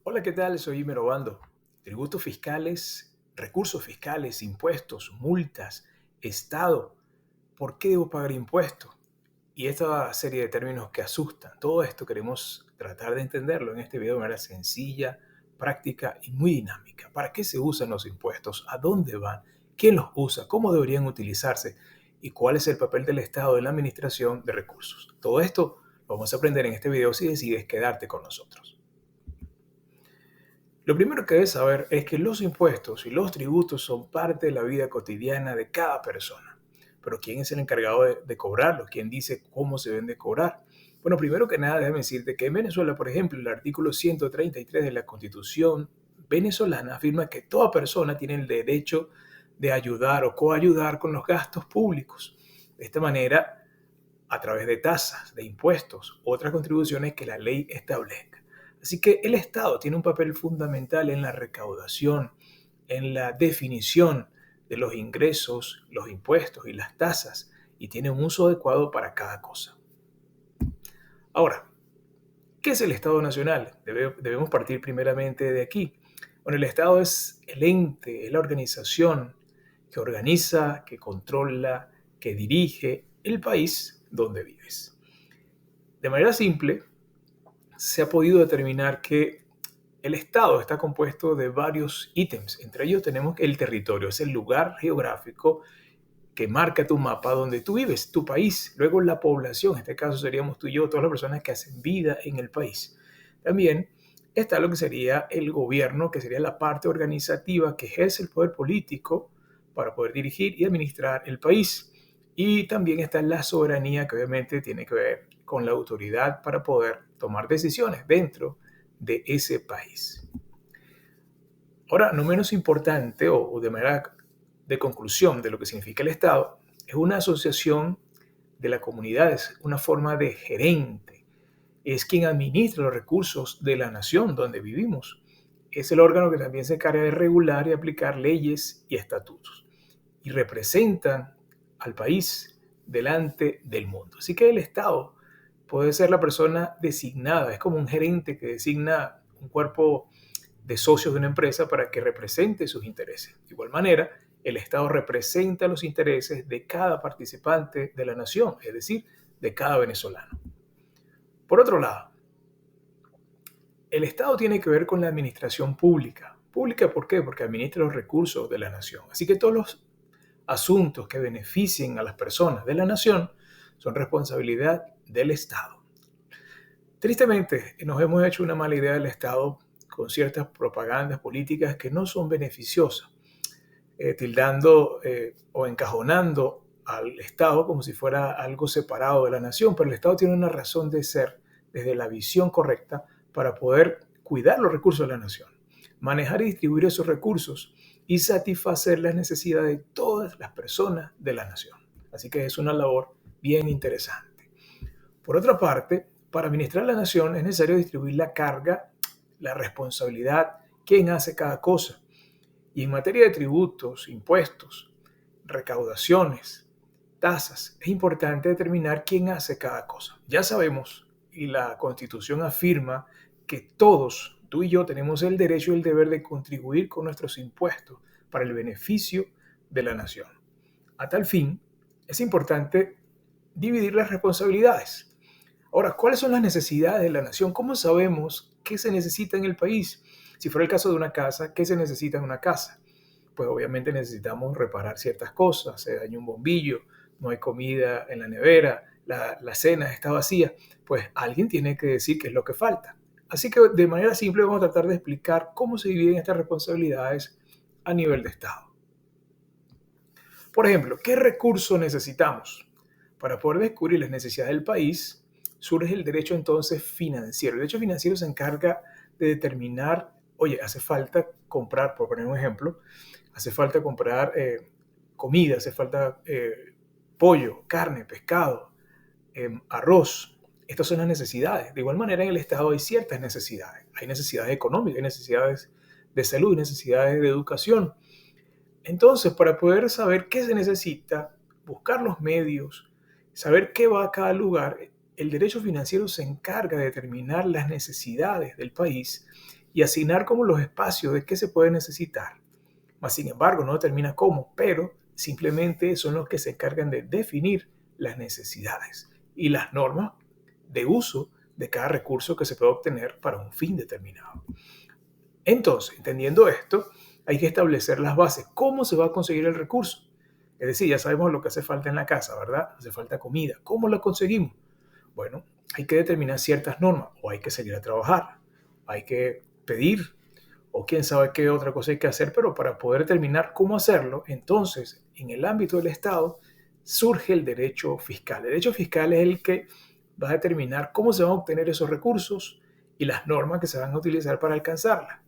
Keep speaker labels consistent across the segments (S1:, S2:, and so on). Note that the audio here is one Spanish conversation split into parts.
S1: Hola, ¿qué tal? Soy Imer Obando. Tributos fiscales, recursos fiscales, impuestos, multas, Estado. ¿Por qué debo pagar impuestos? Y esta serie de términos que asustan. Todo esto queremos tratar de entenderlo en este video de manera sencilla, práctica y muy dinámica. ¿Para qué se usan los impuestos? ¿A dónde van? ¿Quién los usa? ¿Cómo deberían utilizarse? ¿Y cuál es el papel del Estado en la administración de recursos? Todo esto lo vamos a aprender en este video si decides quedarte con nosotros. Lo primero que debes saber es que los impuestos y los tributos son parte de la vida cotidiana de cada persona. Pero ¿quién es el encargado de cobrarlos? ¿Quién dice cómo se deben de cobrar? Bueno, primero que nada, déjame decirte que en Venezuela, por ejemplo, el artículo 133 de la Constitución venezolana afirma que toda persona tiene el derecho de ayudar o coayudar con los gastos públicos. De esta manera, a través de tasas, de impuestos, otras contribuciones que la ley establezca. Así que el Estado tiene un papel fundamental en la recaudación, en la definición de los ingresos, los impuestos y las tasas, y tiene un uso adecuado para cada cosa. Ahora, ¿qué es el Estado Nacional? Debemos partir primeramente de aquí. Bueno, el Estado es el ente, es la organización que organiza, que controla, que dirige el país donde vives. De manera simple, se ha podido determinar que el estado está compuesto de varios ítems. Entre ellos tenemos el territorio, es el lugar geográfico que marca tu mapa donde tú vives, tu país. Luego la población, en este caso seríamos tú y yo, todas las personas que hacen vida en el país. También está lo que sería el gobierno, que sería la parte organizativa que ejerce el poder político para poder dirigir y administrar el país. Y también está la soberanía, que obviamente tiene que ver con la autoridad para poder tomar decisiones dentro de ese país. Ahora, no menos importante o de manera de conclusión de lo que significa el Estado, es una asociación de la comunidad, es una forma de gerente, es quien administra los recursos de la nación donde vivimos. Es el órgano que también se encarga de regular y aplicar leyes y estatutos y representan al país delante del mundo. Así que el Estado puede ser la persona designada, es como un gerente que designa un cuerpo de socios de una empresa para que represente sus intereses. De igual manera, el Estado representa los intereses de cada participante de la nación, es decir, de cada venezolano. Por otro lado, el Estado tiene que ver con la administración pública. ¿Pública por qué? Porque administra los recursos de la nación. Así que todos los asuntos que beneficien a las personas de la nación son responsabilidad del Estado. Tristemente, nos hemos hecho una mala idea del Estado con ciertas propagandas políticas que no son beneficiosas, tildando o encajonando al Estado como si fuera algo separado de la nación, pero el Estado tiene una razón de ser desde la visión correcta para poder cuidar los recursos de la nación, manejar y distribuir esos recursos y satisfacer las necesidades de todas las personas de la nación. Así que es una labor bien interesante. Por otra parte, para administrar la nación es necesario distribuir la carga, la responsabilidad, quién hace cada cosa. Y en materia de tributos, impuestos, recaudaciones, tasas, es importante determinar quién hace cada cosa. Ya sabemos, y la Constitución afirma que todos, tú y yo, tenemos el derecho y el deber de contribuir con nuestros impuestos para el beneficio de la nación. A tal fin, es importante dividir las responsabilidades. Ahora, ¿cuáles son las necesidades de la nación? ¿Cómo sabemos qué se necesita en el país? Si fuera el caso de una casa, ¿qué se necesita en una casa? Pues obviamente necesitamos reparar ciertas cosas, se daña un bombillo, no hay comida en la nevera, la cena está vacía, pues alguien tiene que decir qué es lo que falta. Así que de manera simple vamos a tratar de explicar cómo se dividen estas responsabilidades a nivel de Estado. Por ejemplo, ¿qué recursos necesitamos? Para poder descubrir las necesidades del país, surge el derecho entonces financiero. El derecho financiero se encarga de determinar, oye, hace falta comprar, por poner un ejemplo, hace falta comprar comida, hace falta pollo, carne, pescado, arroz. Estas son las necesidades. De igual manera, en el Estado hay ciertas necesidades. Hay necesidades económicas, hay necesidades de salud, hay necesidades de educación. Entonces, para poder saber qué se necesita, buscar los medios, saber qué va a cada lugar, el derecho financiero se encarga de determinar las necesidades del país y asignar como los espacios de qué se puede necesitar. Mas, sin embargo, no determina cómo, pero simplemente son los que se encargan de definir las necesidades y las normas de uso de cada recurso que se puede obtener para un fin determinado. Entonces, entendiendo esto, hay que establecer las bases. ¿Cómo se va a conseguir el recurso? Es decir, ya sabemos lo que hace falta en la casa, ¿verdad? Hace falta comida. ¿Cómo la conseguimos? Bueno, hay que determinar ciertas normas o hay que salir a trabajar, hay que pedir o quién sabe qué otra cosa hay que hacer, pero para poder determinar cómo hacerlo, entonces, en el ámbito del Estado, surge el derecho fiscal. El derecho fiscal es el que va a determinar cómo se van a obtener esos recursos y las normas que se van a utilizar para alcanzarlas.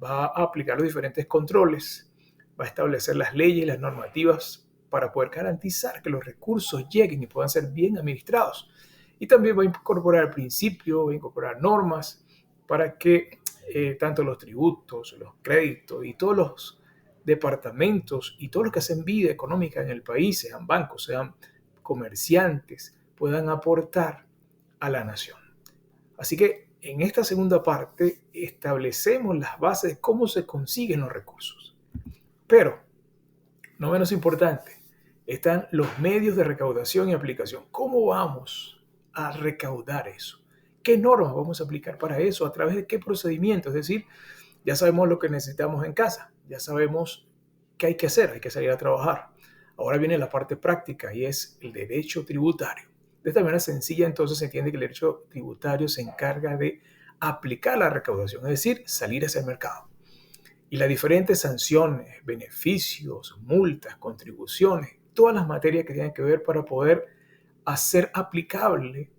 S1: Va a aplicar los diferentes controles, va a establecer las leyes y las normativas para poder garantizar que los recursos lleguen y puedan ser bien administrados. Y también va a incorporar principios, va a incorporar normas para que tanto los tributos, los créditos y todos los departamentos y todos los que hacen vida económica en el país, sean bancos, sean comerciantes, puedan aportar a la nación. Así que en esta segunda parte establecemos las bases de cómo se consiguen los recursos. Pero, no menos importante, están los medios de recaudación y aplicación. ¿Cómo vamos a recaudar eso? ¿Qué normas vamos a aplicar para eso? ¿A través de qué procedimiento? Es decir, ya sabemos lo que necesitamos en casa, ya sabemos qué hay que hacer, hay que salir a trabajar. Ahora viene la parte práctica y es el derecho tributario. De esta manera sencilla, entonces, se entiende que el derecho tributario se encarga de aplicar la recaudación, es decir, salir hacia el mercado. Y las diferentes sanciones, beneficios, multas, contribuciones, todas las materias que tienen que ver para poder hacer aplicable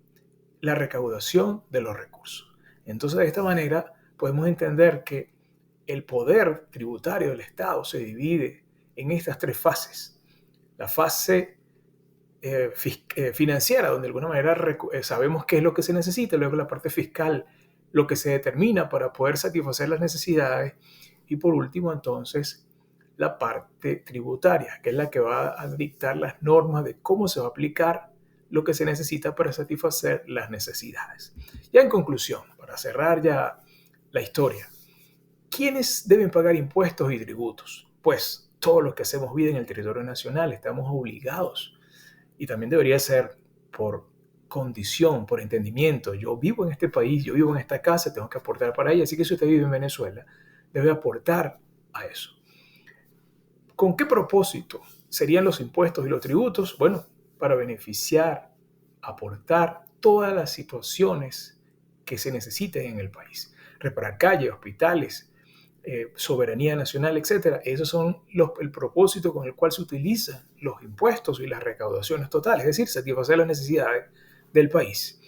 S1: la recaudación de los recursos. Entonces, de esta manera, podemos entender que el poder tributario del Estado se divide en estas tres fases. La fase financiera, donde de alguna manera sabemos qué es lo que se necesita, luego la parte fiscal, lo que se determina para poder satisfacer las necesidades, y por último, entonces, la parte tributaria, que es la que va a dictar las normas de cómo se va a aplicar lo que se necesita para satisfacer las necesidades. Ya en conclusión, para cerrar ya la historia, ¿quiénes deben pagar impuestos y tributos? Pues todos los que hacemos vida en el territorio nacional estamos obligados, y también debería ser por condición, por entendimiento. Yo vivo en este país, yo vivo en esta casa, tengo que aportar para ella, así que si usted vive en Venezuela, debe aportar a eso. ¿Con qué propósito serían los impuestos y los tributos? Bueno, para beneficiar, aportar todas las situaciones que se necesiten en el país. Reparar calles, hospitales, soberanía nacional, etc. Esos son el propósito con el cual se utilizan los impuestos y las recaudaciones totales, es decir, satisfacer las necesidades del país.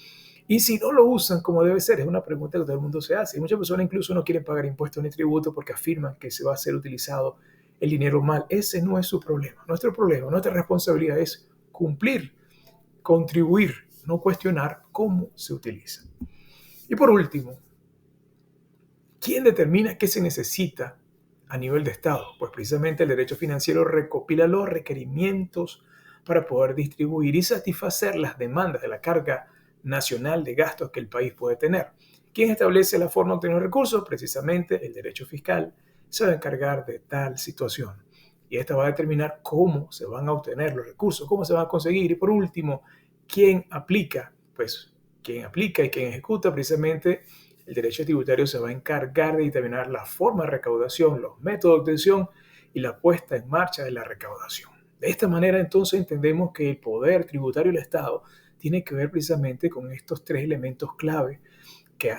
S1: Y si no lo usan como debe ser, es una pregunta que todo el mundo se hace. Y muchas personas incluso no quieren pagar impuestos ni tributos porque afirman que se va a ser utilizado el dinero mal. Ese no es su problema. Nuestro problema, nuestra responsabilidad es cumplir, contribuir, no cuestionar cómo se utiliza. Y por último, ¿quién determina qué se necesita a nivel de Estado? Pues precisamente el derecho financiero recopila los requerimientos para poder distribuir y satisfacer las demandas de la carga nacional de gastos que el país puede tener. ¿Quién establece la forma de obtener recursos? Precisamente el derecho fiscal se va a encargar de tal situación. Y esta va a determinar cómo se van a obtener los recursos, cómo se van a conseguir. Y por último, ¿quién aplica? Pues quien aplica y quien ejecuta precisamente el derecho tributario se va a encargar de determinar la forma de recaudación, los métodos de obtención y la puesta en marcha de la recaudación. De esta manera, entonces, entendemos que el poder tributario del Estado tiene que ver precisamente con estos tres elementos clave que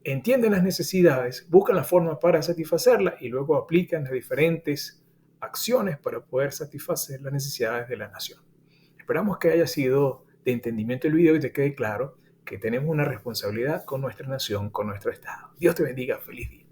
S1: entienden las necesidades, buscan la forma para satisfacerlas y luego aplican las diferentes acciones para poder satisfacer las necesidades de la nación. Esperamos que haya sido de entendimiento el video y te quede claro que tenemos una responsabilidad con nuestra nación, con nuestro Estado. Dios te bendiga. Feliz día.